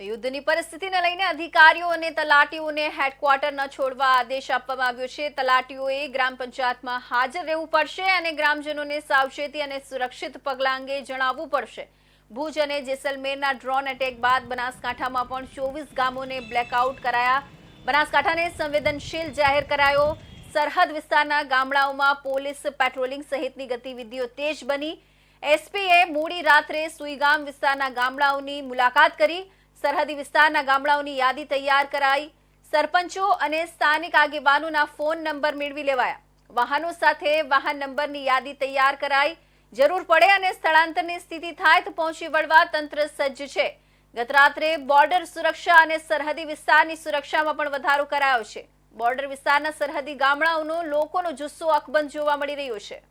યુદ્ધની પરિસ્થિતિને લઈને અધિકારીઓ અને તલાટીઓને હેડક્વાર્ટર ન છોડવા આદેશ આપવામાં આવ્યો છે। તલાટીઓએ ગ્રામ પંચાયતમાં હાજર રહેવું પડશે અને ગ્રામજનોને સાવચેતી અને સુરક્ષિત પગલાં અંગે જણાવવું પડશે। ભુજ અને જેસલમેરના ડ્રોન એટેક બાદ બનાસકાંઠામાં પણ 24 ગામોને બ્લેકઆઉટ કરાયા। બનાસકાંઠાને સંવેદનશીલ જાહેર કરાયો। સરહદ વિસ્તારના ગામડાઓમાં પોલીસ પેટ્રોલિંગ સહિતની ગતિવિધિઓ તેજ બની। એસપીએ મોડી રાત્રે સુઈગામ વિસ્તારના ગામડાઓની મુલાકાત કરી। સરહદી વિસ્તારના ગામડાઓની યાદી તૈયાર કરાઈ। સરપંચો અને સ્થાનિક આગેવાનોના ફોન નંબર મેળવી લેવાયા। વાહનો સાથે વાહન નંબરની યાદી તૈયાર કરાઈ। જરૂર પડે અને સ્થળાંતરની સ્થિતિ થાય તો પહોંચી વળવા તંત્ર સજ્જ છે। ગત રાત્રે બોર્ડર સુરક્ષા અને સરહદી વિસ્તારની સુરક્ષામાં પણ વધારો કરાયો છે। બોર્ડર વિસ્તારના સરહદી ગામડાઓનો લોકોનો જુસ્સો અકબંધ જોવા મળી રહ્યો છે।